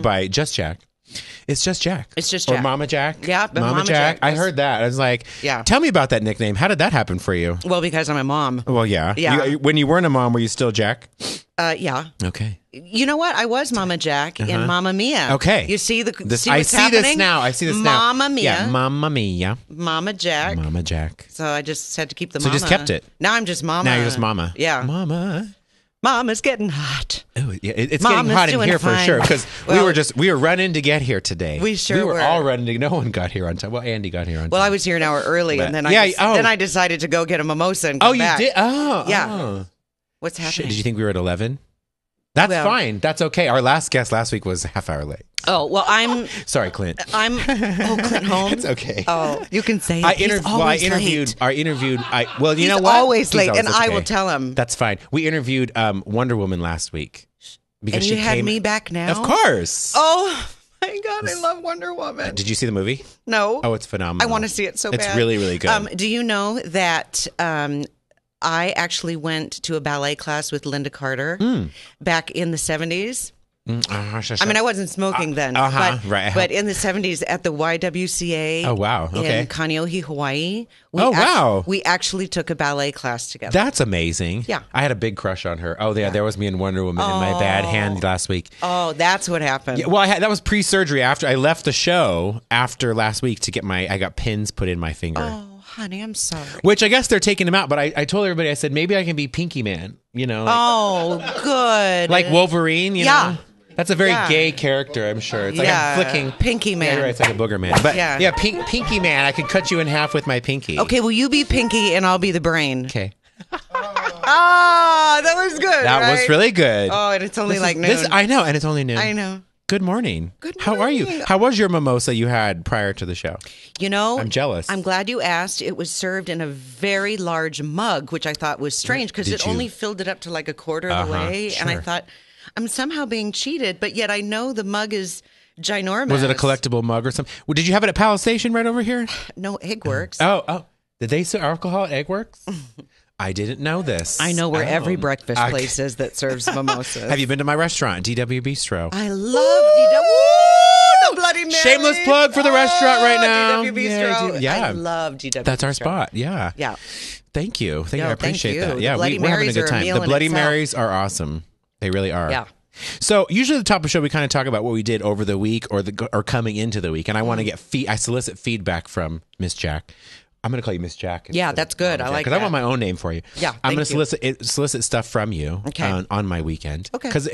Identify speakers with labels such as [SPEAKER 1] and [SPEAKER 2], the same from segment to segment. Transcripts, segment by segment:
[SPEAKER 1] by Just Jack. It's Just Jack.
[SPEAKER 2] It's Just Jack.
[SPEAKER 1] Or Mama Jack.
[SPEAKER 2] Yeah, but Mama Jack.
[SPEAKER 1] I heard that. I was like, tell me about that nickname. How did that happen for you?
[SPEAKER 2] Well, because I'm a mom.
[SPEAKER 1] Well, yeah.
[SPEAKER 2] Yeah.
[SPEAKER 1] When you weren't a mom, were you still Jack?
[SPEAKER 2] Yeah.
[SPEAKER 1] Okay.
[SPEAKER 2] You know what? I was Mama Jack in Mamma Mia.
[SPEAKER 1] Okay.
[SPEAKER 2] You see what's
[SPEAKER 1] I see
[SPEAKER 2] happening?
[SPEAKER 1] this now. I see this now.
[SPEAKER 2] Mamma Mia.
[SPEAKER 1] Yeah, Mamma Mia.
[SPEAKER 2] Mama Jack.
[SPEAKER 1] Mama Jack.
[SPEAKER 2] So I just had to keep the
[SPEAKER 1] So
[SPEAKER 2] mama.
[SPEAKER 1] you just kept it.
[SPEAKER 2] Now I'm just Mama.
[SPEAKER 1] Now you're just Mama.
[SPEAKER 2] Yeah.
[SPEAKER 1] Mama.
[SPEAKER 2] Mama's getting hot.
[SPEAKER 1] Oh, yeah, it's
[SPEAKER 2] Mama's
[SPEAKER 1] getting hot in
[SPEAKER 2] doing
[SPEAKER 1] here for
[SPEAKER 2] fine.
[SPEAKER 1] sure because
[SPEAKER 2] Well,
[SPEAKER 1] we were running to get here today.
[SPEAKER 2] We sure
[SPEAKER 1] were.
[SPEAKER 2] were.
[SPEAKER 1] All running to. No one got here on time. Well, Andy got here on time.
[SPEAKER 2] Well, I was here an hour early, and then I decided to go get a mimosa and come back.
[SPEAKER 1] You did? Oh,
[SPEAKER 2] yeah.
[SPEAKER 1] Oh.
[SPEAKER 2] What's happening?
[SPEAKER 1] Did you think we were at 11? That's fine. That's okay. Our last guest last week was a half hour late.
[SPEAKER 2] Oh, well,
[SPEAKER 1] Sorry, Clint.
[SPEAKER 2] Clint Holmes.
[SPEAKER 1] It's okay.
[SPEAKER 2] Oh, you can say it.
[SPEAKER 1] I
[SPEAKER 2] He's
[SPEAKER 1] interviewed. You know what?
[SPEAKER 2] Always late,
[SPEAKER 1] Always,
[SPEAKER 2] and I will tell him.
[SPEAKER 1] That's fine. We interviewed Wonder Woman last week because
[SPEAKER 2] and you had me back now.
[SPEAKER 1] Of course.
[SPEAKER 2] Oh my God, I love Wonder Woman.
[SPEAKER 1] Did you see the movie?
[SPEAKER 2] No.
[SPEAKER 1] Oh, it's phenomenal.
[SPEAKER 2] I want to see it so bad.
[SPEAKER 1] It's really, really good.
[SPEAKER 2] Do you know that? I actually went to a ballet class with Linda Carter back in the 70s. I mean, I wasn't smoking then, but in the 70s at the YWCA.
[SPEAKER 1] Oh, wow. Okay.
[SPEAKER 2] In Kaneohe, Hawaii. We actually took a ballet class together.
[SPEAKER 1] That's amazing.
[SPEAKER 2] Yeah.
[SPEAKER 1] I had a big crush on her. Oh, yeah. There was me in Wonder Woman in my bad hand last week.
[SPEAKER 2] Oh, that's what happened.
[SPEAKER 1] Yeah, well, that was pre-surgery. After I left the show after last week to get I got pins put in my finger.
[SPEAKER 2] Oh, honey, I'm sorry.
[SPEAKER 1] Which I guess they're taking them out, but I told everybody, I said, maybe I can be Pinky Man,
[SPEAKER 2] Good.
[SPEAKER 1] Like Wolverine, you know? That's a very gay character, I'm sure. It's like I'm flicking.
[SPEAKER 2] Pinky Man.
[SPEAKER 1] Yeah, right, it's like a booger man. But Pinky Man, I could cut you in half with my pinky.
[SPEAKER 2] Okay, well, you be Pinky and I'll be the brain.
[SPEAKER 1] Okay.
[SPEAKER 2] That was good.
[SPEAKER 1] That was really good.
[SPEAKER 2] Oh, and it's only noon.
[SPEAKER 1] I know, and it's only noon.
[SPEAKER 2] I know.
[SPEAKER 1] Good morning.
[SPEAKER 2] Good morning.
[SPEAKER 1] How are you? How was your mimosa you had prior to the show? I'm jealous.
[SPEAKER 2] I'm glad you asked. It was served in a very large mug, which I thought was strange because it only filled it up to like a quarter of the way.
[SPEAKER 1] Sure.
[SPEAKER 2] And I thought, I'm somehow being cheated, but yet I know the mug is ginormous.
[SPEAKER 1] Was it a collectible mug or something? Well, did you have it at Palace Station right over here?
[SPEAKER 2] No, Eggworks.
[SPEAKER 1] Oh. Did they serve alcohol at Eggworks? I didn't know this.
[SPEAKER 2] I know where every breakfast place is that serves mimosas.
[SPEAKER 1] Have you been to my restaurant, DW Bistro?
[SPEAKER 2] I love DW. Woo! The Bloody Mary.
[SPEAKER 1] Shameless plug for the restaurant right now.
[SPEAKER 2] DW Bistro.
[SPEAKER 1] Yeah.
[SPEAKER 2] I love DW
[SPEAKER 1] That's
[SPEAKER 2] Bistro.
[SPEAKER 1] our spot. Yeah.
[SPEAKER 2] Yeah.
[SPEAKER 1] Thank you. I appreciate
[SPEAKER 2] you.
[SPEAKER 1] that. Yeah,
[SPEAKER 2] The Bloody
[SPEAKER 1] we're having a
[SPEAKER 2] Marys
[SPEAKER 1] good
[SPEAKER 2] are a
[SPEAKER 1] time.
[SPEAKER 2] meal
[SPEAKER 1] The
[SPEAKER 2] in
[SPEAKER 1] Bloody
[SPEAKER 2] itself.
[SPEAKER 1] Marys are awesome. They really are.
[SPEAKER 2] Yeah.
[SPEAKER 1] So usually at the top of the show, we kind of talk about what we did over the week or coming into the week. And I want to get I solicit feedback from Miss Jack. I'm going to call you Miss Jack.
[SPEAKER 2] Yeah, that's good. I like that.
[SPEAKER 1] Because I want my own name for you.
[SPEAKER 2] Yeah,
[SPEAKER 1] I'm going to solicit stuff from you on my weekend.
[SPEAKER 2] Okay.
[SPEAKER 1] Because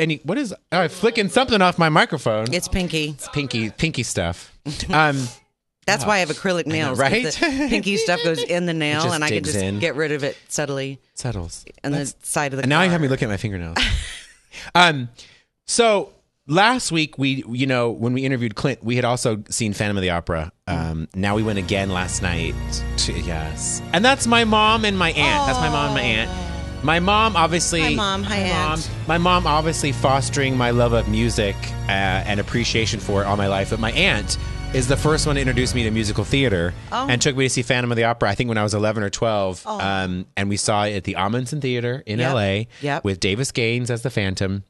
[SPEAKER 1] I'm flicking something off my microphone.
[SPEAKER 2] It's Pinky.
[SPEAKER 1] It's pinky stuff.
[SPEAKER 2] That's why I have acrylic nails.
[SPEAKER 1] Right?
[SPEAKER 2] The pinky stuff goes in the nail, and I can just get rid of it subtly.
[SPEAKER 1] Settles.
[SPEAKER 2] On the side of the
[SPEAKER 1] and
[SPEAKER 2] car.
[SPEAKER 1] now you have me looking at my fingernails. So last week, when we interviewed Clint, we had also seen Phantom of the Opera. Now we went again last night. Yes. And that's my mom and my aunt. That's my mom and my aunt. My mom, obviously.
[SPEAKER 2] Hi, Mom. Hi, Aunt.
[SPEAKER 1] My mom, obviously, fostering my love of music and appreciation for it all my life. But my aunt is the first one to introduce me to musical theater and took me to see Phantom of the Opera, I think when I was 11 or 12. And we saw it at the Amundsen Theater in L.A. With Davis Gaines as the Phantom.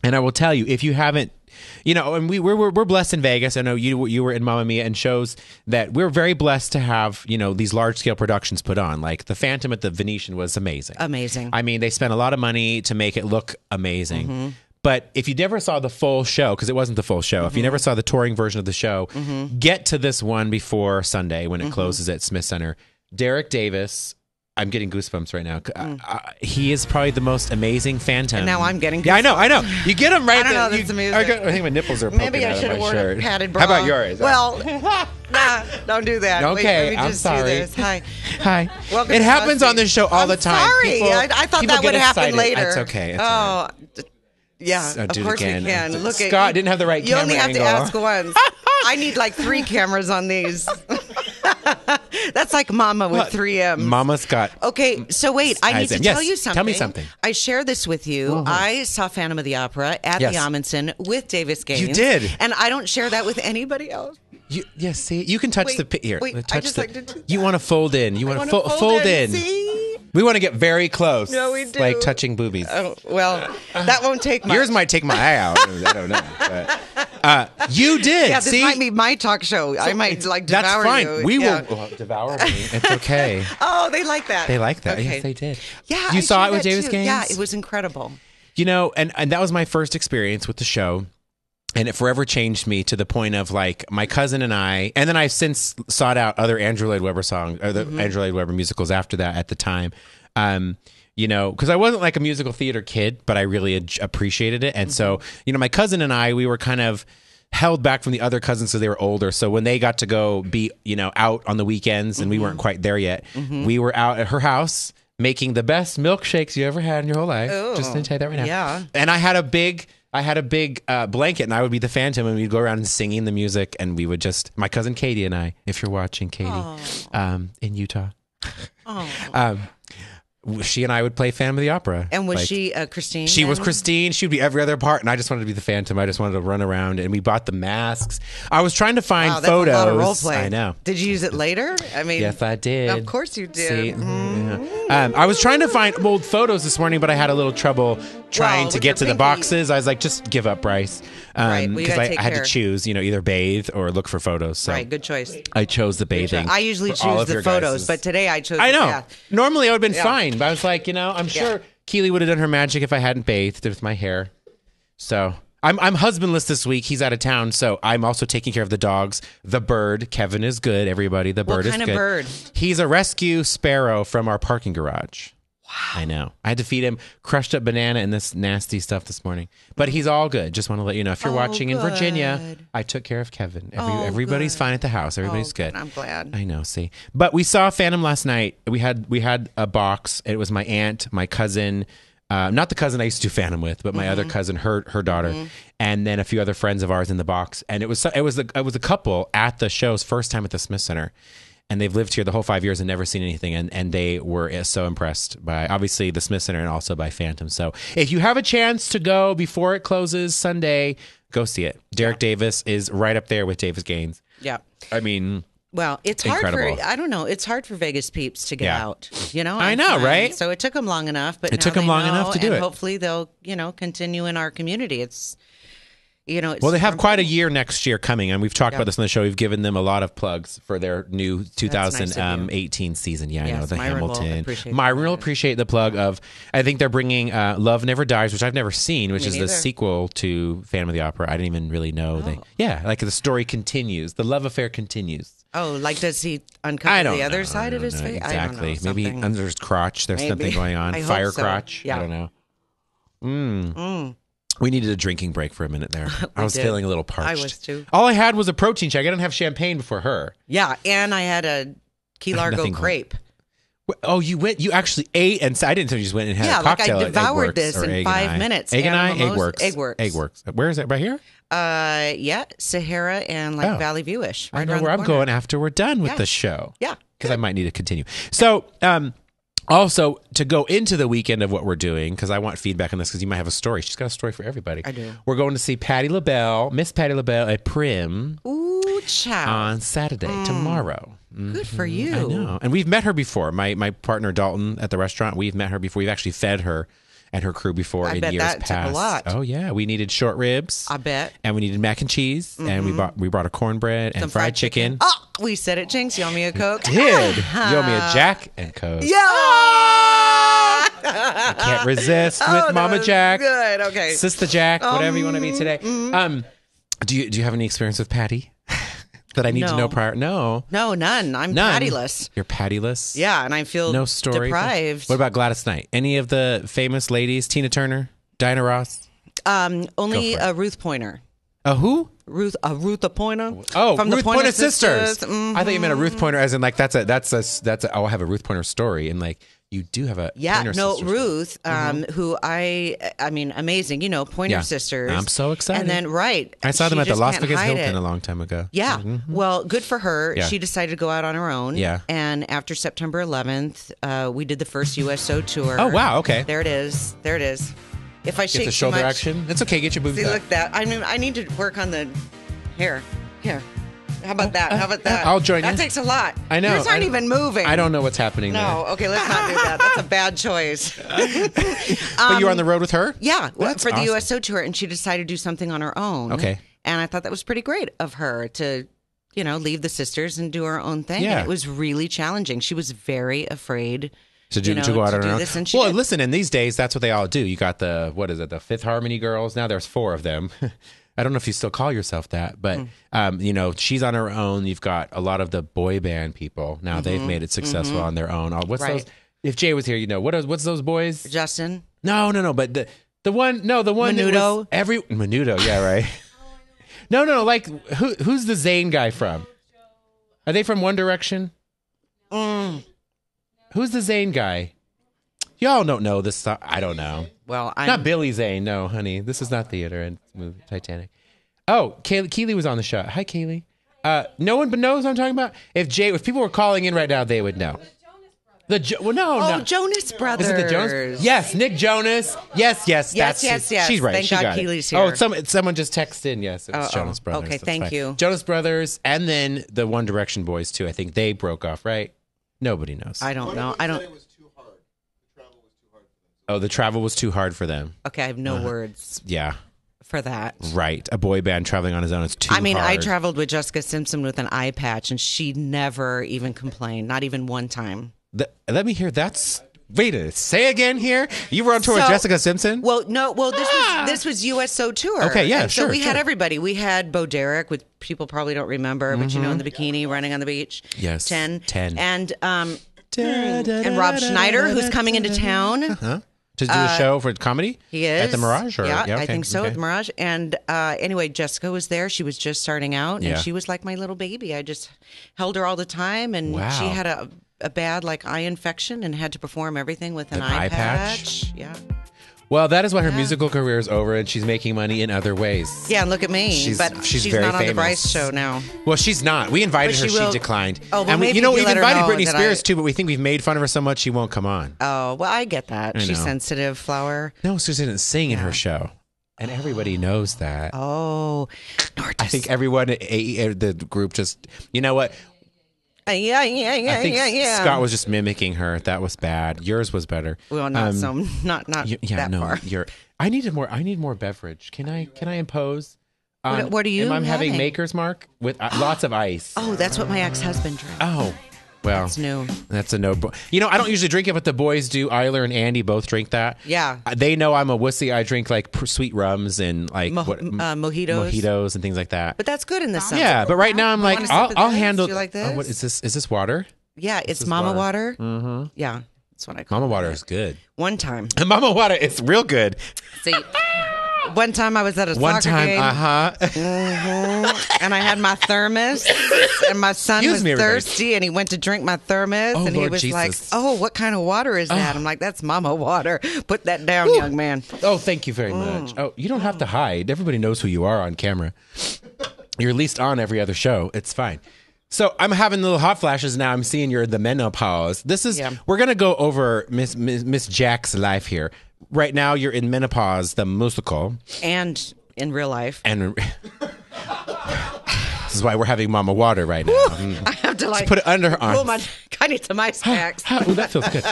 [SPEAKER 1] And I will tell you, if you haven't, and we're blessed in Vegas. I know you were in Mamma Mia and shows that we're very blessed to have, these large scale productions put on. Like the Phantom at the Venetian was amazing.
[SPEAKER 2] Amazing.
[SPEAKER 1] I mean, they spent a lot of money to make it look amazing. But if you never saw the full show, because it wasn't the full show, if you never saw the touring version of the show, get to this one before Sunday when it closes at Smith Center. Derek Davis. I'm getting goosebumps right now. He is probably the most amazing Phantom.
[SPEAKER 2] And now I'm getting goosebumps.
[SPEAKER 1] Yeah, I know. You get them right.
[SPEAKER 2] I don't know. That's amazing.
[SPEAKER 1] I think my nipples are poking
[SPEAKER 2] Maybe I
[SPEAKER 1] out
[SPEAKER 2] should
[SPEAKER 1] of
[SPEAKER 2] have
[SPEAKER 1] my
[SPEAKER 2] worn
[SPEAKER 1] shirt.
[SPEAKER 2] a padded bra.
[SPEAKER 1] How about yours?
[SPEAKER 2] Well, nah, don't do that.
[SPEAKER 1] Okay,
[SPEAKER 2] Wait, let me just
[SPEAKER 1] I'm sorry.
[SPEAKER 2] do this. Hi.
[SPEAKER 1] Hi.
[SPEAKER 2] Welcome
[SPEAKER 1] it
[SPEAKER 2] to
[SPEAKER 1] happens
[SPEAKER 2] Busty.
[SPEAKER 1] on this show all the time.
[SPEAKER 2] Sorry. I thought that would happen later.
[SPEAKER 1] It's okay. It's
[SPEAKER 2] all right. Yeah,
[SPEAKER 1] I'll
[SPEAKER 2] of
[SPEAKER 1] do it
[SPEAKER 2] course
[SPEAKER 1] again.
[SPEAKER 2] we can. Look
[SPEAKER 1] Scott
[SPEAKER 2] at
[SPEAKER 1] didn't have the right camera
[SPEAKER 2] angle. You only have
[SPEAKER 1] angle.
[SPEAKER 2] to ask once. I need like 3 cameras on these. That's like Mama with 3 M's.
[SPEAKER 1] Mama's got.
[SPEAKER 2] Okay, so wait. I need to tell you something.
[SPEAKER 1] Tell me something.
[SPEAKER 2] I share this with you. I saw Phantom of the Opera at the Amundsen with Davis Gaines.
[SPEAKER 1] You did.
[SPEAKER 2] And I don't share that with anybody else.
[SPEAKER 1] See, you can touch the here.
[SPEAKER 2] Wait,
[SPEAKER 1] touch
[SPEAKER 2] I just
[SPEAKER 1] the.
[SPEAKER 2] like to do
[SPEAKER 1] you want to fold in. You want to fold in.
[SPEAKER 2] See?
[SPEAKER 1] We want to get very close.
[SPEAKER 2] No, we do.
[SPEAKER 1] Like touching boobies.
[SPEAKER 2] Oh, well, that won't take much.
[SPEAKER 1] Yours might take my eye out. I don't know. But, you did.
[SPEAKER 2] Yeah, this might be my talk show. So I might devour you.
[SPEAKER 1] That's fine. We will devour me. It's okay.
[SPEAKER 2] Oh, they like that.
[SPEAKER 1] They like that.
[SPEAKER 2] Okay.
[SPEAKER 1] Yes, they did.
[SPEAKER 2] Yeah,
[SPEAKER 1] you saw it with Davis Gaines?
[SPEAKER 2] Yeah, it was incredible.
[SPEAKER 1] And that was my first experience with the show. And it forever changed me to the point of like my cousin and I, and then I've since sought out other Andrew Lloyd Webber songs, or the Andrew Lloyd Webber musicals after that at the time. Because I wasn't like a musical theater kid, but I really appreciated it. And so, my cousin and I, we were kind of held back from the other cousins because they were older. So when they got to go be, out on the weekends and we weren't quite there yet, we were out at her house making the best milkshakes you ever had in your whole life. Ooh, just to tell you that right now.
[SPEAKER 2] Yeah.
[SPEAKER 1] And I had a big blanket, and I would be the Phantom, and we'd go around and singing the music, and we would my cousin Katie and I, if you're watching, Katie, in Utah, she and I would play Phantom of the Opera.
[SPEAKER 2] And was she Christine?
[SPEAKER 1] She was Christine. She would be every other part, and I just wanted to be the Phantom. I just wanted to run around, and we bought the masks. I was trying to find photos.
[SPEAKER 2] That's a lot of role play.
[SPEAKER 1] I know.
[SPEAKER 2] Did you use it later? I mean,
[SPEAKER 1] yes, I did.
[SPEAKER 2] Of course you did.
[SPEAKER 1] See? Yeah. I was trying to find old photos this morning, but I had a little trouble trying to get to the boxes. I was like, just give up, Bryce. Because I had to choose, either bathe or look for photos. So
[SPEAKER 2] right, good choice.
[SPEAKER 1] I chose the bathing.
[SPEAKER 2] I usually choose the photos, but today I chose.
[SPEAKER 1] I know.
[SPEAKER 2] The bath.
[SPEAKER 1] Normally I would have been fine, but I was like, I'm sure Keely would have done her magic if I hadn't bathed with my hair. So I'm husbandless this week. He's out of town, so I'm also taking care of the dogs. The bird, Kevin, is good. Everybody, the bird is good. What kind of bird? He's a rescue sparrow from our parking garage. Wow. I know. I had to feed him crushed up banana and this nasty stuff this morning. But he's all good. Just want to let you know. If you're watching in Virginia, I took care of Kevin. Everybody's fine at the house. Everybody's good.
[SPEAKER 2] I'm glad.
[SPEAKER 1] I know, see. But we saw Phantom last night. We had a box. It was my aunt, my cousin, not the cousin I used to do Phantom with, but my other cousin, her daughter, and then a few other friends of ours in the box. And it was a couple at the show's first time at the Smith Center. And they've lived here the whole 5 years and never seen anything. And they were so impressed by, obviously, the Smith Center and also by Phantom. So if you have a chance to go before it closes Sunday, go see it. Derek Davis is right up there with Davis Gaines.
[SPEAKER 2] Yeah.
[SPEAKER 1] I mean,
[SPEAKER 2] well, it's
[SPEAKER 1] incredible.
[SPEAKER 2] Hard for, I don't know, it's hard for Vegas peeps to get out.
[SPEAKER 1] I know, right?
[SPEAKER 2] So it took them long enough. But
[SPEAKER 1] it took them long enough to do it.
[SPEAKER 2] Hopefully they'll, continue in our community. It's...
[SPEAKER 1] well, they have quite a year next year coming, and we've talked about this on the show. We've given them a lot of plugs for their new 2018 season. Yeah, I know, the Hamilton. Myron will appreciate the plug of, I think they're bringing Love Never Dies, which I've never seen, which is the sequel to Phantom of the Opera. I didn't even really know. Like the story continues. The love affair continues.
[SPEAKER 2] Oh, like does he uncover the other side of his face?
[SPEAKER 1] Exactly.
[SPEAKER 2] I don't know,
[SPEAKER 1] maybe under his crotch there's something going on. Fire crotch.
[SPEAKER 2] Yeah.
[SPEAKER 1] I don't know. We needed a drinking break for a minute there. I was feeling a little parched.
[SPEAKER 2] I was too.
[SPEAKER 1] All I had was a protein shake. I didn't have champagne before her.
[SPEAKER 2] Yeah, and I had a Key Largo crepe.
[SPEAKER 1] Oh, you actually ate, and I didn't think you just went and had a cocktail.
[SPEAKER 2] I devoured this in 5 minutes.
[SPEAKER 1] Egg and I? Eggworks. Where is it? Right here?
[SPEAKER 2] Sahara and Valley View-ish.
[SPEAKER 1] I know where I'm going after we're done with the show.
[SPEAKER 2] Yeah.
[SPEAKER 1] Because I might need to continue. So, also, to go into the weekend of what we're doing, because I want feedback on this, because you might have a story. She's got a story for everybody.
[SPEAKER 2] I do.
[SPEAKER 1] We're going to see Miss Patti LaBelle at Prim.
[SPEAKER 2] Ooh, child.
[SPEAKER 1] On Saturday, tomorrow.
[SPEAKER 2] Good for you.
[SPEAKER 1] I know. And we've met her before. My partner, Dalton, at the restaurant, we've met her before. We've actually fed her and her crew before in years past.
[SPEAKER 2] Took a lot.
[SPEAKER 1] Oh, yeah. We needed short ribs.
[SPEAKER 2] I bet.
[SPEAKER 1] And we needed mac and cheese. And we brought a cornbread and fried chicken.
[SPEAKER 2] Oh, we said it, Jinx. You owe me a Coke.
[SPEAKER 1] We did. You owe me a Jack and Coke.
[SPEAKER 2] Yeah.
[SPEAKER 1] I can't resist with Mama Jack.
[SPEAKER 2] Good. Okay.
[SPEAKER 1] Sister Jack, whatever you want to be today. Do you have any experience with Patty that I need to know prior? No,
[SPEAKER 2] none. I'm pattyless.
[SPEAKER 1] You're pattyless.
[SPEAKER 2] Yeah, and I feel no story deprived.
[SPEAKER 1] What about Gladys Knight? Any of the famous ladies? Tina Turner, Diana Ross.
[SPEAKER 2] Only a Ruth Pointer.
[SPEAKER 1] A who?
[SPEAKER 2] Ruth Pointer.
[SPEAKER 1] Oh,
[SPEAKER 2] from
[SPEAKER 1] Ruth
[SPEAKER 2] the Pointer
[SPEAKER 1] Sisters. I thought you meant a Ruth Pointer, as in like that's a. Oh, I have a Ruth Pointer story, and like you do have a.
[SPEAKER 2] Yeah,
[SPEAKER 1] Pointer
[SPEAKER 2] no,
[SPEAKER 1] Sisters.
[SPEAKER 2] Ruth, who I mean, amazing. Pointer Sisters.
[SPEAKER 1] I'm so excited.
[SPEAKER 2] And then
[SPEAKER 1] I saw them at the Las Vegas Hilton a long time ago.
[SPEAKER 2] Yeah, well, good for her. Yeah. She decided to go out on her own.
[SPEAKER 1] Yeah,
[SPEAKER 2] and after September 11th, we did the first Uso Tour.
[SPEAKER 1] Oh wow, okay.
[SPEAKER 2] There it is. If I shake
[SPEAKER 1] the shoulder action, it's okay. Get your boobs.
[SPEAKER 2] See, look that. I need to work on the hair. Here. How about that?
[SPEAKER 1] I'll join you.
[SPEAKER 2] That takes a lot.
[SPEAKER 1] I know.
[SPEAKER 2] Yours aren't even moving.
[SPEAKER 1] I don't know what's happening there.
[SPEAKER 2] No, okay, let's not do that. That's a bad choice.
[SPEAKER 1] But you were on the road with her?
[SPEAKER 2] Yeah, for the Uso Tour, and she decided to do something on her own.
[SPEAKER 1] Okay.
[SPEAKER 2] And I thought that was pretty great of her to, leave the sisters and do her own thing.
[SPEAKER 1] Yeah.
[SPEAKER 2] And it was really challenging. She was very afraid
[SPEAKER 1] to go out on her own.
[SPEAKER 2] This, and
[SPEAKER 1] well, listen, in these days, that's what they all do. You got the Fifth Harmony girls. Now there's 4 of them. I don't know if you still call yourself that, but she's on her own. You've got a lot of the boy band people. Now they've made it successful on their own. What's those? If Jay was here, what's those boys?
[SPEAKER 2] Justin?
[SPEAKER 1] No. But the one
[SPEAKER 2] Menudo.
[SPEAKER 1] Menudo, yeah, right. No. Like who's the Zayn guy from? Are they from One Direction? Who's the Zayn guy? Y'all don't know this stuff. I don't know.
[SPEAKER 2] Well, I'm
[SPEAKER 1] not Billy Zane. No, honey. This is not theater and movie Titanic. Oh, Keely was on the show. Hi, Keely. No one but knows what I'm talking about. If people were calling in right now, they would know. No.
[SPEAKER 2] Jonas Brothers.
[SPEAKER 1] Is it the Jonas? Yes, Nick Jonas. Yes. She's right.
[SPEAKER 2] Thank God Keely's here.
[SPEAKER 1] Oh, someone just texted in. Yes, it was Jonas Brothers.
[SPEAKER 2] Okay, thank you.
[SPEAKER 1] Jonas Brothers, and then the One Direction boys too. I think they broke off, right? Nobody knows.
[SPEAKER 2] I don't know.
[SPEAKER 1] Oh, the travel was too hard for them.
[SPEAKER 2] Okay, I have no words.
[SPEAKER 1] Yeah.
[SPEAKER 2] For that.
[SPEAKER 1] Right. A boy band traveling on his own is too hard.
[SPEAKER 2] I traveled with Jessica Simpson with an eyepatch, and she never even complained. Not even one time.
[SPEAKER 1] Let me hear say again here. You were on tour with Jessica Simpson?
[SPEAKER 2] Well, no. Well, this was Uso Tour.
[SPEAKER 1] Okay, yeah,
[SPEAKER 2] and
[SPEAKER 1] sure.
[SPEAKER 2] So we had everybody. We had Bo Derek, which people probably don't remember, but in the bikini running on the beach.
[SPEAKER 1] Yes.
[SPEAKER 2] 10.
[SPEAKER 1] 10.
[SPEAKER 2] And Rob Schneider, who's coming into town.
[SPEAKER 1] Uh-huh. To do a show for comedy?
[SPEAKER 2] He is.
[SPEAKER 1] At the Mirage?
[SPEAKER 2] I think so, at the Mirage. And anyway, Jessica was there. She was just starting out, and she was like my little baby. I just held her all the time, and she had a bad eye infection and had to perform everything with an eye patch. Yeah.
[SPEAKER 1] Well, that is why her musical career is over, and she's making money in other ways.
[SPEAKER 2] Yeah, and look at me. She's very not on the Bryce show now.
[SPEAKER 1] Well, she's not. We invited her. She declined.
[SPEAKER 2] Oh, well,
[SPEAKER 1] and
[SPEAKER 2] maybe
[SPEAKER 1] we've invited Britney Spears too, but we think we've made fun of her so much she won't come on.
[SPEAKER 2] Oh, well, I get that. She's sensitive, Flower.
[SPEAKER 1] No, Susan didn't sing in her show. And everybody knows that.
[SPEAKER 2] Oh.
[SPEAKER 1] I think everyone at the group just, you know what?
[SPEAKER 2] Yeah.
[SPEAKER 1] I think Scott was just mimicking her. That was bad. Yours was better.
[SPEAKER 2] Well, not that far.
[SPEAKER 1] I need more beverage. Can I impose?
[SPEAKER 2] What are you?
[SPEAKER 1] I'm having Maker's Mark with lots of ice.
[SPEAKER 2] Oh, that's what my ex-husband drank.
[SPEAKER 1] Oh, well,
[SPEAKER 2] that's new.
[SPEAKER 1] That's a no. I don't usually drink it, but the boys do. Eiler and Andy both drink that.
[SPEAKER 2] Yeah,
[SPEAKER 1] they know I'm a wussy. I drink sweet rums and
[SPEAKER 2] mojitos
[SPEAKER 1] and things like that.
[SPEAKER 2] But that's good in the summer.
[SPEAKER 1] Yeah, but right now I'm like, I'll handle.
[SPEAKER 2] Do you like this?
[SPEAKER 1] What is this? Is this water?
[SPEAKER 2] Yeah, it's Mama water.
[SPEAKER 1] Mm-hmm.
[SPEAKER 2] Yeah, that's what I call
[SPEAKER 1] Mama water is good.
[SPEAKER 2] One time,
[SPEAKER 1] Mama water is real good.
[SPEAKER 2] See. One time I was at a soccer game. And I had my thermos, and my son was thirsty, and he went to drink my thermos, and he was like, "Oh, what kind of water is that?" I'm like, "That's Mama water. Put that down, young man."
[SPEAKER 1] Oh, thank you very much. Oh, you don't have to hide. Everybody knows who you are on camera. You're at least on every other show. It's fine. So I'm having little hot flashes now. I'm seeing you're the menopause. We're gonna go over Miss Jack's life here. Right now, you're in Menopause, the musical,
[SPEAKER 2] and in real life.
[SPEAKER 1] And this is why we're having Mama Water right now.
[SPEAKER 2] I have to
[SPEAKER 1] just put it under her arm.
[SPEAKER 2] Kind of to my snacks.
[SPEAKER 1] Oh, that feels good.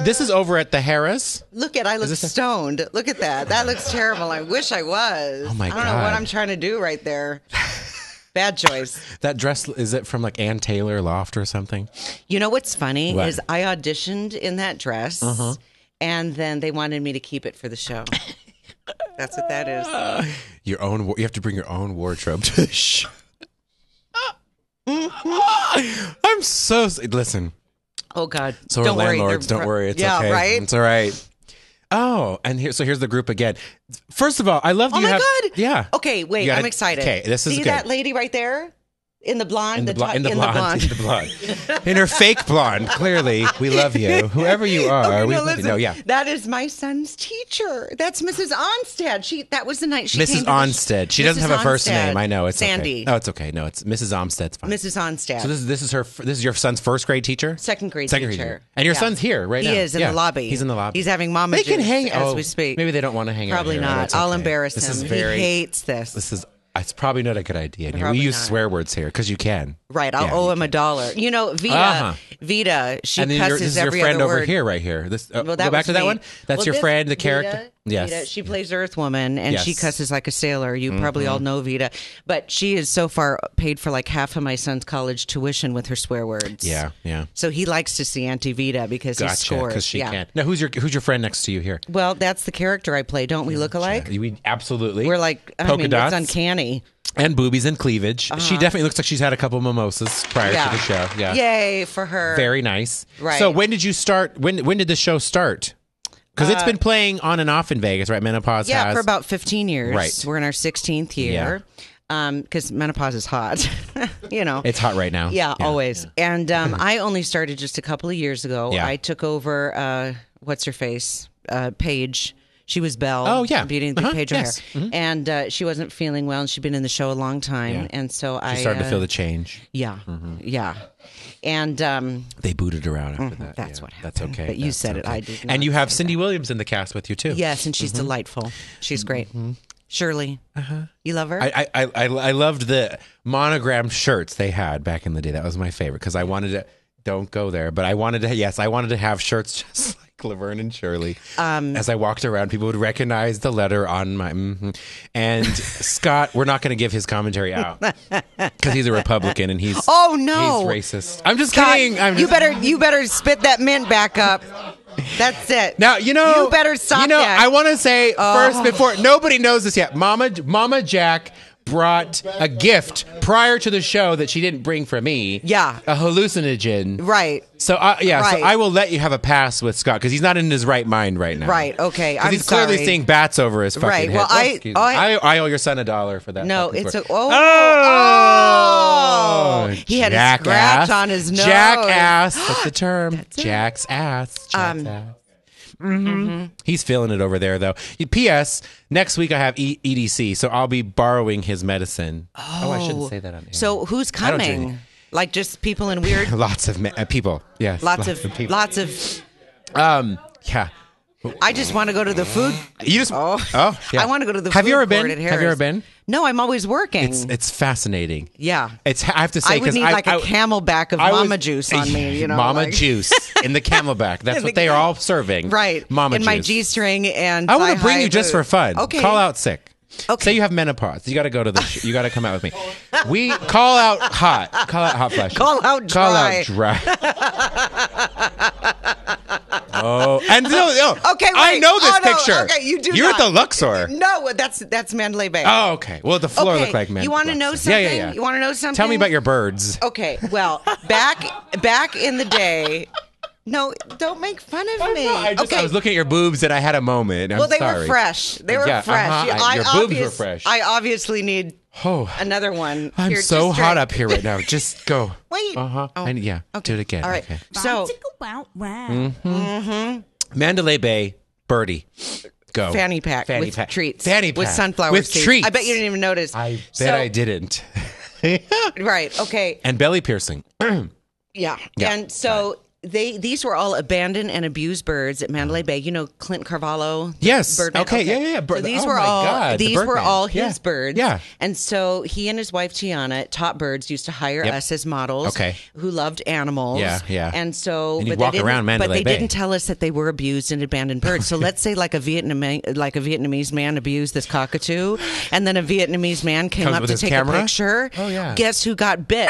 [SPEAKER 1] This is over at the Harris.
[SPEAKER 2] I look stoned. Look at that. That looks terrible. I wish I was.
[SPEAKER 1] Oh my God!
[SPEAKER 2] I don't know what I'm trying to do right there. Bad choice.
[SPEAKER 1] That dress, is it from Ann Taylor Loft or something?
[SPEAKER 2] You know what's funny is I auditioned in that dress. And then they wanted me to keep it for the show. That's what that is.
[SPEAKER 1] You have to bring your own wardrobe to the show. I'm so... Listen.
[SPEAKER 2] Oh, God.
[SPEAKER 1] So don't worry. Landlords, don't worry. It's okay.
[SPEAKER 2] Right?
[SPEAKER 1] It's all right. Oh, and here's the group again. First of all, I love you.
[SPEAKER 2] Oh, my God.
[SPEAKER 1] Yeah.
[SPEAKER 2] Okay, wait. I'm excited.
[SPEAKER 1] Okay, this is
[SPEAKER 2] good. See that lady right there? In the blonde?
[SPEAKER 1] In the blonde. In her fake blonde. Clearly, we love you. Whoever you are.
[SPEAKER 2] That is my son's teacher. That's Mrs. Onstad. That was the night she
[SPEAKER 1] Mrs.
[SPEAKER 2] came
[SPEAKER 1] Onstad. She doesn't have a first name. I know. It's
[SPEAKER 2] Sandy.
[SPEAKER 1] Okay. No, it's okay. No, it's Mrs. Onstad's fine.
[SPEAKER 2] Mrs. Onstad.
[SPEAKER 1] So this is your son's first grade teacher?
[SPEAKER 2] Second grade teacher.
[SPEAKER 1] And your son's here right now.
[SPEAKER 2] He is in the lobby.
[SPEAKER 1] He's in the lobby.
[SPEAKER 2] He's having mama juice as we speak.
[SPEAKER 1] Maybe they don't want to hang
[SPEAKER 2] Probably
[SPEAKER 1] out.
[SPEAKER 2] Probably not. I'll embarrass him. He hates this.
[SPEAKER 1] This is It's probably not a good idea. We use swear words here because you can.
[SPEAKER 2] Right. I'll owe him $1. You know, Vita, she
[SPEAKER 1] and then
[SPEAKER 2] cusses
[SPEAKER 1] this is
[SPEAKER 2] every
[SPEAKER 1] your friend
[SPEAKER 2] other
[SPEAKER 1] over
[SPEAKER 2] word.
[SPEAKER 1] here, right here. This,
[SPEAKER 2] well,
[SPEAKER 1] go back to that one. That's your friend, the character. Yes.
[SPEAKER 2] Vita, she plays Earthwoman, and she cusses like a sailor. You probably all know Vita. But she has so far paid for like half of my son's college tuition with her swear words.
[SPEAKER 1] Yeah, yeah.
[SPEAKER 2] So he likes to see Auntie Vita because he scores.
[SPEAKER 1] Because she can. Now, who's your friend next to you here?
[SPEAKER 2] Well, that's the character I play. Don't we look alike?
[SPEAKER 1] We absolutely.
[SPEAKER 2] We're like,
[SPEAKER 1] polka dots.
[SPEAKER 2] It's uncanny.
[SPEAKER 1] And boobies and cleavage. She definitely looks like she's had a couple mimosas prior to the show. Yeah.
[SPEAKER 2] Yay for her.
[SPEAKER 1] Very nice.
[SPEAKER 2] Right.
[SPEAKER 1] So when did you start? When did the show start? Because it's been playing on and off in Vegas, right? Menopause has.
[SPEAKER 2] For about 15 years.
[SPEAKER 1] Right.
[SPEAKER 2] We're in our 16th year. Because menopause is hot.
[SPEAKER 1] It's hot right now.
[SPEAKER 2] Yeah, always. Yeah. And I only started just a couple of years ago.
[SPEAKER 1] Yeah.
[SPEAKER 2] I took over, what's her face? Paige. She was Belle.
[SPEAKER 1] Oh, yeah.
[SPEAKER 2] Beauty and Paige O'Hare. Mm-hmm. And she wasn't feeling well, and she'd been in the show a long time. Yeah. And so
[SPEAKER 1] she started to feel the change.
[SPEAKER 2] Yeah. Mm-hmm. Yeah. And
[SPEAKER 1] they booted her out after that.
[SPEAKER 2] That's what happened.
[SPEAKER 1] That's okay.
[SPEAKER 2] But you said it. I did not.
[SPEAKER 1] And you have Cindy Williams in the cast with you, too.
[SPEAKER 2] Yes, and she's delightful. She's great. Shirley. You love her?
[SPEAKER 1] I loved the monogrammed shirts they had back in the day. That was my favorite because I wanted to, don't go there, but I wanted to have shirts just like Laverne and Shirley. As I walked around, people would recognize the letter on my, and Scott, we're not going to give his commentary out because he's a Republican and he's, he's racist. I'm just
[SPEAKER 2] Scott,
[SPEAKER 1] kidding.
[SPEAKER 2] You better spit that mint back up. That's it.
[SPEAKER 1] Now, you
[SPEAKER 2] better stop that.
[SPEAKER 1] I want to say first, before, nobody knows this yet, Mama Jack brought a gift prior to the show that she didn't bring for me.
[SPEAKER 2] Yeah.
[SPEAKER 1] A hallucinogen.
[SPEAKER 2] Right.
[SPEAKER 1] So, so I will let you have a pass with Scott because he's not in his right mind right now.
[SPEAKER 2] Right. Okay.
[SPEAKER 1] He's clearly seeing bats over his fucking head.
[SPEAKER 2] Well,
[SPEAKER 1] I owe your son $1 for that.
[SPEAKER 2] No, it's he had a scratch on his nose.
[SPEAKER 1] Jackass. That's the term. Jack's ass. Jack's ass. He's feeling it over there, though. P.S. Next week I have EDC, so I'll be borrowing his medicine. Oh, I shouldn't say that on air.
[SPEAKER 2] So who's coming? Like just people in weird.
[SPEAKER 1] Lots of people. Yes.
[SPEAKER 2] Lots of people. Lots of.
[SPEAKER 1] Yeah.
[SPEAKER 2] I just want to go to the food.
[SPEAKER 1] You just yeah.
[SPEAKER 2] I want to go to the.
[SPEAKER 1] Have
[SPEAKER 2] food
[SPEAKER 1] you ever
[SPEAKER 2] court
[SPEAKER 1] been?
[SPEAKER 2] at Harris.
[SPEAKER 1] Have you ever been?
[SPEAKER 2] No, I'm always working.
[SPEAKER 1] It's fascinating.
[SPEAKER 2] Yeah.
[SPEAKER 1] I have to say,
[SPEAKER 2] I would need like a camelback of mama juice on me.
[SPEAKER 1] Mama juice in the camelback. That's what they are all serving.
[SPEAKER 2] Right.
[SPEAKER 1] Mama juice.
[SPEAKER 2] In my G-string and.
[SPEAKER 1] I want to bring you just for fun.
[SPEAKER 2] Okay.
[SPEAKER 1] Call out sick.
[SPEAKER 2] Okay.
[SPEAKER 1] Say you have menopause. You got to go to the. You got to come out with me. We call out hot. Call out hot flash.
[SPEAKER 2] Call out dry.
[SPEAKER 1] Call out dry. And no.
[SPEAKER 2] Okay, wait.
[SPEAKER 1] I know this picture.
[SPEAKER 2] Okay, you do.
[SPEAKER 1] You're at the Luxor.
[SPEAKER 2] No, that's Mandalay Bay.
[SPEAKER 1] Oh, okay. Well, the floor looked like Mandalay.
[SPEAKER 2] You want to know something?
[SPEAKER 1] Yeah.
[SPEAKER 2] You want to know something?
[SPEAKER 1] Tell me about your birds.
[SPEAKER 2] Okay. Well, back in the day. No, don't make fun of me.
[SPEAKER 1] I was looking at your boobs and I had a moment.
[SPEAKER 2] They were fresh. They were fresh.
[SPEAKER 1] Your boobs were fresh.
[SPEAKER 2] I obviously need another one.
[SPEAKER 1] I'm so hot up here right now. Just go.
[SPEAKER 2] Wait.
[SPEAKER 1] And do it again.
[SPEAKER 2] All right.
[SPEAKER 1] Okay.
[SPEAKER 2] So.
[SPEAKER 1] Mandalay Bay, birdie. Go.
[SPEAKER 2] Fanny pack with treats.
[SPEAKER 1] Fanny pack.
[SPEAKER 2] With sunflower
[SPEAKER 1] with
[SPEAKER 2] seeds.
[SPEAKER 1] treats.
[SPEAKER 2] I bet you didn't even notice.
[SPEAKER 1] I bet I didn't.
[SPEAKER 2] Right. Okay.
[SPEAKER 1] And belly piercing.
[SPEAKER 2] Yeah. And so these were all abandoned and abused birds at Mandalay Bay. You know Clint Carvalho?
[SPEAKER 1] Yes.
[SPEAKER 2] Birdman?
[SPEAKER 1] Okay. Yeah.
[SPEAKER 2] So these were all his birds.
[SPEAKER 1] Yeah.
[SPEAKER 2] And so he and his wife Tiana, Top Birds, used to hire us as models who loved animals.
[SPEAKER 1] Yeah.
[SPEAKER 2] And so
[SPEAKER 1] you walk around Mandalay Bay.
[SPEAKER 2] But they didn't tell us that they were abused and abandoned birds. So let's say like a Vietnamese man abused this cockatoo, and then a Vietnamese man came up to take a picture.
[SPEAKER 1] Oh yeah.
[SPEAKER 2] Guess who got bit?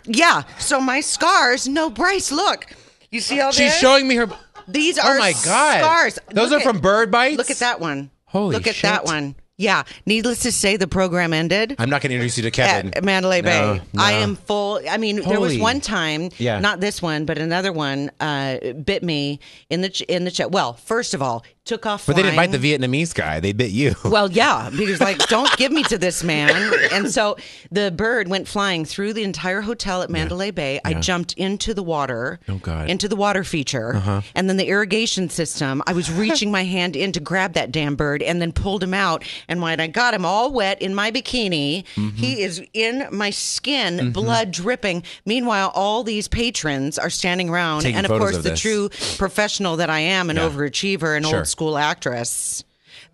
[SPEAKER 2] Yeah. So my scars. No, Bryce, look. You see all this?
[SPEAKER 1] She's showing me her.
[SPEAKER 2] These are scars.
[SPEAKER 1] Those are from bird bites?
[SPEAKER 2] Look at that one.
[SPEAKER 1] Holy shit.
[SPEAKER 2] Look at that one. Yeah. Needless to say, the program ended.
[SPEAKER 1] I'm not going to introduce you to Kevin.
[SPEAKER 2] At Mandalay Bay.
[SPEAKER 1] No.
[SPEAKER 2] I am full. I mean, there was one time, not this one, but another one bit me in the chest. Well, first of all, took off flying.
[SPEAKER 1] But they didn't bite the Vietnamese guy. They bit you.
[SPEAKER 2] Well, yeah, because don't give me to this man. And so the bird went flying through the entire hotel at Mandalay Bay. Yeah. I jumped into the water.
[SPEAKER 1] Oh, God.
[SPEAKER 2] Into the water feature. And then the irrigation system, I was reaching my hand in to grab that damn bird and then pulled him out. And when I got him all wet in my bikini, he is in my skin, blood dripping. Meanwhile, all these patrons are standing around. And of course, the true professional that I am, an overachiever, an old school actress,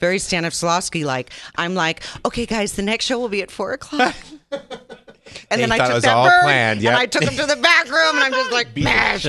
[SPEAKER 2] Very Stanislavski-like. I'm like, okay, guys, the next show will be at 4:00. And then I took that bird and I took him to the back room, and I'm just like, mash.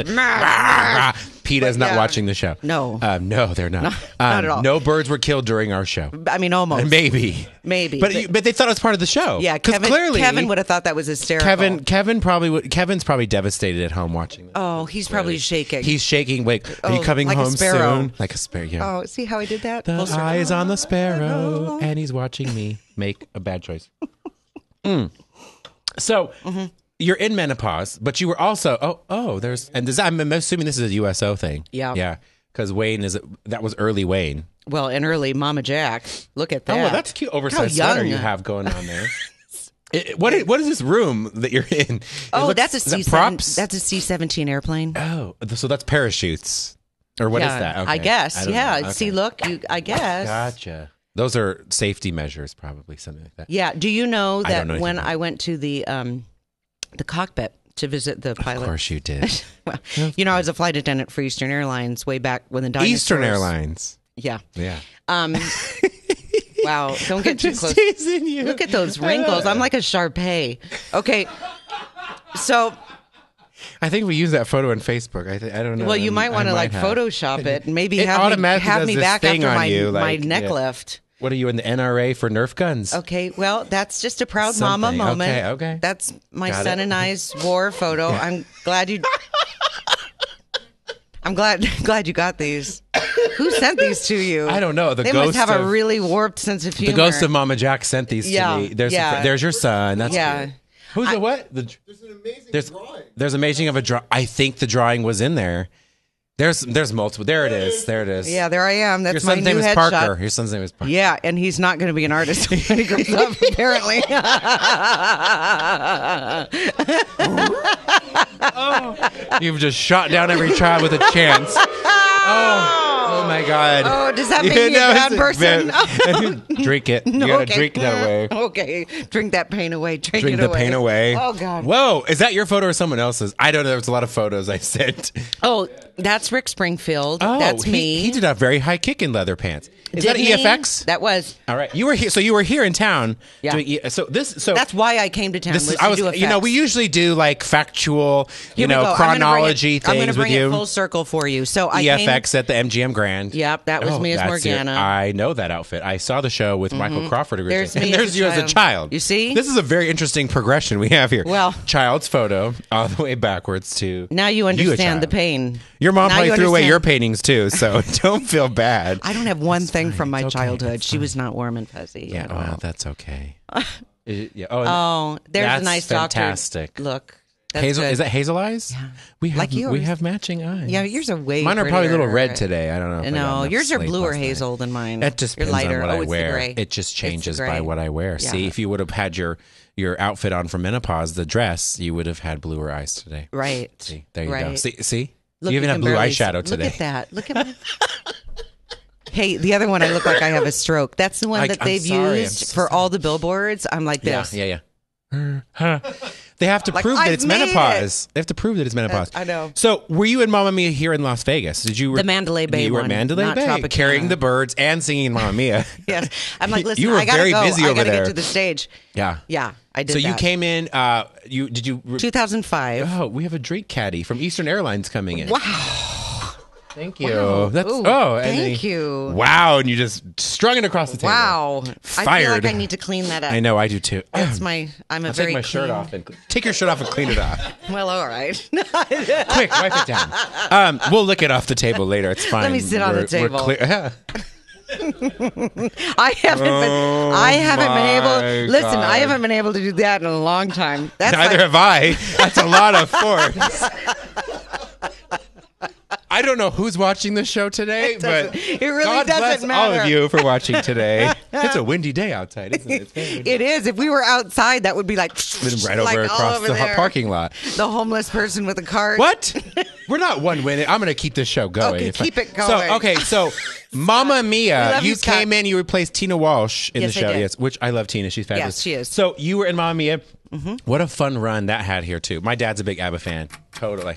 [SPEAKER 1] PETA's not watching the show.
[SPEAKER 2] No.
[SPEAKER 1] No, they're not.
[SPEAKER 2] Not at all.
[SPEAKER 1] No birds were killed during our show.
[SPEAKER 2] I mean, almost.
[SPEAKER 1] Maybe. But they thought it was part of the show.
[SPEAKER 2] Yeah, Kevin would have thought that was hysterical.
[SPEAKER 1] Kevin's probably devastated at home watching this.
[SPEAKER 2] Oh, he's probably shaking.
[SPEAKER 1] He's shaking. Wait, are you coming
[SPEAKER 2] like
[SPEAKER 1] home
[SPEAKER 2] a sparrow.
[SPEAKER 1] soon? Like a sparrow, yeah.
[SPEAKER 2] Oh, see how I did that?
[SPEAKER 1] The eye is on the sparrow, and he's watching me make a bad choice. So, you're in menopause, but you were also, I'm assuming this is a USO thing.
[SPEAKER 2] Yeah.
[SPEAKER 1] Yeah, because that was early Wayne.
[SPEAKER 2] Well, and early Mama Jack. Look at that.
[SPEAKER 1] Oh, well, that's cute oversized sweater you have going on there. What is this room that you're in?
[SPEAKER 2] That's a C-17. That's a C-17 airplane.
[SPEAKER 1] Oh, so that's parachutes. Or what is that? Okay.
[SPEAKER 2] I guess. Yeah.
[SPEAKER 1] Okay.
[SPEAKER 2] See, look, I guess.
[SPEAKER 1] Gotcha. Those are safety measures, probably, something like that.
[SPEAKER 2] Yeah. Do you know that when I went to the cockpit to visit the pilot?
[SPEAKER 1] Of course you did.
[SPEAKER 2] Well, I was a flight attendant for Eastern Airlines way back when the dinosaurs.
[SPEAKER 1] Eastern Airlines.
[SPEAKER 2] Yeah.
[SPEAKER 1] Yeah.
[SPEAKER 2] Wow. Don't get too close. Look at those wrinkles. I'm like a Shar-Pei. Okay. So...
[SPEAKER 1] I think we use that photo on Facebook. I don't know.
[SPEAKER 2] Well, you might want to Photoshop it and maybe have me back after my neck lift.
[SPEAKER 1] What are you in the NRA for Nerf guns?
[SPEAKER 2] Okay, well, that's just a proud mama moment.
[SPEAKER 1] Okay.
[SPEAKER 2] That's my son and I's war photo. Yeah. I'm glad you. I'm glad you got these. Who sent these to you?
[SPEAKER 1] I don't know.
[SPEAKER 2] They must have a really warped sense of humor.
[SPEAKER 1] The ghost of Mama Jack sent these to me. There's your son. That's good. Who's the what?
[SPEAKER 3] There's an amazing drawing.
[SPEAKER 1] There's amazing of a drawing. I think the drawing was in there. There's multiple. There it is.
[SPEAKER 2] Yeah, there I am. That's
[SPEAKER 1] your son's
[SPEAKER 2] my new
[SPEAKER 1] name is
[SPEAKER 2] headshot.
[SPEAKER 1] Parker. Your son's name is Parker.
[SPEAKER 2] Yeah, and he's not going to be an artist when he grows up, apparently.
[SPEAKER 1] You've just shot down every child with a chance. Oh my God.
[SPEAKER 2] Oh, does that make me a bad person?
[SPEAKER 1] Drink it. You gotta drink that away.
[SPEAKER 2] Okay. Drink that pain away. Drink
[SPEAKER 1] the pain away.
[SPEAKER 2] Oh, God.
[SPEAKER 1] Whoa. Is that your photo or someone else's? I don't know. There's a lot of photos I sent.
[SPEAKER 2] Oh, that's Rick Springfield. That's me.
[SPEAKER 1] He did a very high kick in leather pants. Is that EFX?
[SPEAKER 2] That was.
[SPEAKER 1] All right. You were here. So you were here in town.
[SPEAKER 2] Yeah.
[SPEAKER 1] Doing, so
[SPEAKER 2] that's why I came to town.
[SPEAKER 1] We usually do like factual, chronology things with you.
[SPEAKER 2] I'm going to bring it full circle for you. So I
[SPEAKER 1] EFX at the MGM Grand.
[SPEAKER 2] Yep, that was me as Morgana.
[SPEAKER 1] I know that outfit. I saw the show with Michael Crawford originally.
[SPEAKER 2] There's
[SPEAKER 1] you as a child.
[SPEAKER 2] You see?
[SPEAKER 1] This is a very interesting progression we have here.
[SPEAKER 2] Well,
[SPEAKER 1] child's photo all the way backwards to
[SPEAKER 2] now you understand the pain.
[SPEAKER 1] Your mom probably threw away your paintings too, so don't feel bad.
[SPEAKER 2] I don't have one thing from my childhood. She was not warm and fuzzy.
[SPEAKER 1] Yeah, well, that's okay.
[SPEAKER 2] There's a nice
[SPEAKER 1] fantastic.
[SPEAKER 2] Doctor. Look.
[SPEAKER 1] Hazel, is that hazel eyes?
[SPEAKER 2] Yeah.
[SPEAKER 1] We have,
[SPEAKER 2] like yours.
[SPEAKER 1] We have matching eyes.
[SPEAKER 2] Yeah, yours are way
[SPEAKER 1] Mine are probably a little red today. I don't know.
[SPEAKER 2] No, yours are blue or hazel than mine.
[SPEAKER 1] It just depends on what I wear. It just changes by what I wear. Yeah. See, if you would have had your outfit on for menopause, the dress, you would have had bluer eyes today.
[SPEAKER 2] Right.
[SPEAKER 1] See, there you go. See?
[SPEAKER 2] Look,
[SPEAKER 1] you even have blue eyeshadow today.
[SPEAKER 2] Look at that. Look at me. Hey, the other one, I look like I have a stroke. That's the one that they've used for all the billboards. I'm like this.
[SPEAKER 1] Yeah. They have to prove that it's menopause. They have to prove that it's menopause.
[SPEAKER 2] I know.
[SPEAKER 1] So, were you and Mamma Mia here in Las Vegas?
[SPEAKER 2] The Mandalay Bay one.
[SPEAKER 1] You were at Mandalay Bay, carrying the birds and singing Mamma Mia.
[SPEAKER 2] Yes. I'm like, listen,
[SPEAKER 1] you were
[SPEAKER 2] I gotta
[SPEAKER 1] very
[SPEAKER 2] go.
[SPEAKER 1] busy over there.
[SPEAKER 2] I gotta get to the stage.
[SPEAKER 1] Yeah.
[SPEAKER 2] Yeah, I did.
[SPEAKER 1] So you came in.
[SPEAKER 2] 2005.
[SPEAKER 1] Oh, we have a drink caddy from Eastern Airlines coming in.
[SPEAKER 2] Wow.
[SPEAKER 1] Thank you.
[SPEAKER 2] Wow.
[SPEAKER 1] Thank you. Wow, and you just strung it across the table.
[SPEAKER 2] Wow.
[SPEAKER 1] Fired.
[SPEAKER 2] I feel like I need to clean that up.
[SPEAKER 1] I know, I do too.
[SPEAKER 2] I'll take
[SPEAKER 1] my shirt off and take your shirt off and clean it off.
[SPEAKER 2] Well, all right.
[SPEAKER 1] Quick, wipe it down. We'll lick it off the table later. It's fine.
[SPEAKER 2] Let me sit on the table.
[SPEAKER 1] We're clear.
[SPEAKER 2] I haven't been able. Listen, I haven't been able to do that in a long time.
[SPEAKER 1] Neither have I. That's a lot of force. I don't know who's watching the show today, but
[SPEAKER 2] it really
[SPEAKER 1] God
[SPEAKER 2] doesn't
[SPEAKER 1] bless
[SPEAKER 2] matter.
[SPEAKER 1] all of you for watching today. It's a windy day outside, isn't it?
[SPEAKER 2] It is. If we were outside, that would be like
[SPEAKER 1] right over across the parking lot.
[SPEAKER 2] The homeless person with a cart.
[SPEAKER 1] What? We're not 1 minute. I'm going to keep this show going.
[SPEAKER 2] Okay, keep it going.
[SPEAKER 1] So Mamma Mia, you came in, you replaced Tina Walsh in the show.
[SPEAKER 2] I did.
[SPEAKER 1] Yes, which I love Tina. She's fabulous.
[SPEAKER 2] Yes, she is.
[SPEAKER 1] So you were in Mamma Mia. Mm-hmm. What a fun run that had here too. My dad's a big ABBA fan. Totally.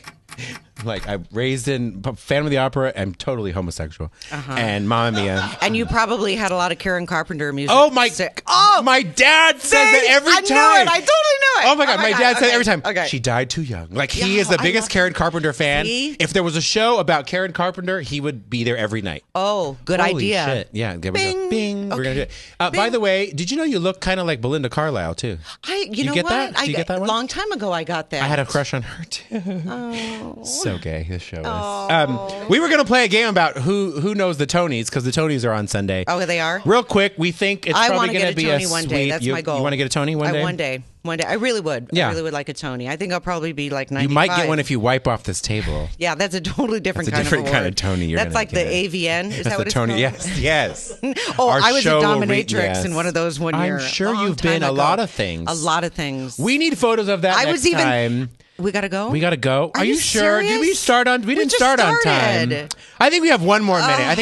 [SPEAKER 1] Like, I raised in Phantom of the Opera and totally homosexual. And Mamma Mia.
[SPEAKER 2] And you probably had a lot of Karen Carpenter music.
[SPEAKER 1] Oh, my dad says that every time.
[SPEAKER 2] I totally knew it.
[SPEAKER 1] Oh, my God. My dad says it every time. Okay. She died too young. Like, he is the biggest Karen Carpenter fan.
[SPEAKER 2] See?
[SPEAKER 1] If there was a show about Karen Carpenter, he would be there every night.
[SPEAKER 2] Oh, good
[SPEAKER 1] Holy
[SPEAKER 2] idea.
[SPEAKER 1] Shit. Yeah. There we go.
[SPEAKER 2] Bing.
[SPEAKER 1] Bing.
[SPEAKER 2] Okay.
[SPEAKER 1] We're going to do it. By the way, did you know you look kind of like Belinda Carlisle, too?
[SPEAKER 2] You know
[SPEAKER 1] get
[SPEAKER 2] what?
[SPEAKER 1] that? Did you get that one?
[SPEAKER 2] A long time ago, I got that.
[SPEAKER 1] I had a crush on her, too.
[SPEAKER 2] Oh.
[SPEAKER 1] So gay, this show is. We were going to play a game about who knows the Tonys, because the Tonys are on Sunday.
[SPEAKER 2] Oh, they are?
[SPEAKER 1] Real quick, we think it's probably going to be
[SPEAKER 2] a Tony one day. That's my goal.
[SPEAKER 1] You want to get a Tony one day?
[SPEAKER 2] One day. I really would.
[SPEAKER 1] Yeah.
[SPEAKER 2] I really would like a Tony. I think I'll probably be like 95.
[SPEAKER 1] You might get one if you wipe off this table.
[SPEAKER 2] Yeah, that's a totally different
[SPEAKER 1] kind of Tony.
[SPEAKER 2] That's like the AVN. Is that what it's
[SPEAKER 1] Tony?
[SPEAKER 2] called?
[SPEAKER 1] Yes.
[SPEAKER 2] I was a dominatrix in one of those one year.
[SPEAKER 1] I'm sure you've been a lot of things.
[SPEAKER 2] A lot of things.
[SPEAKER 1] We need photos of that next time.
[SPEAKER 2] We gotta go?
[SPEAKER 1] We gotta go. Are you sure?
[SPEAKER 2] Serious?
[SPEAKER 1] Did we start on? We didn't start on time. I think we have one more minute.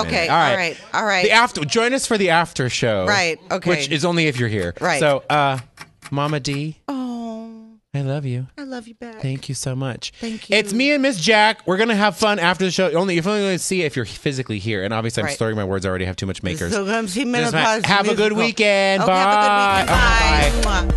[SPEAKER 2] Okay. All right.
[SPEAKER 1] Join us for the after show.
[SPEAKER 2] Right. Okay.
[SPEAKER 1] Which is only if you're here.
[SPEAKER 2] Right.
[SPEAKER 1] So, Mama D.
[SPEAKER 2] Oh.
[SPEAKER 1] I love you.
[SPEAKER 2] I love you back.
[SPEAKER 1] Thank you so much.
[SPEAKER 2] Thank you.
[SPEAKER 1] It's me and Miss Jack. We're gonna have fun after the show. You're only going to see it if you're physically here. And obviously, I'm slurring my words. I already have too much makers.
[SPEAKER 2] So come see Menopause.
[SPEAKER 1] Have a good weekend.
[SPEAKER 2] Okay,
[SPEAKER 1] Bye.
[SPEAKER 2] have a good weekend. Bye.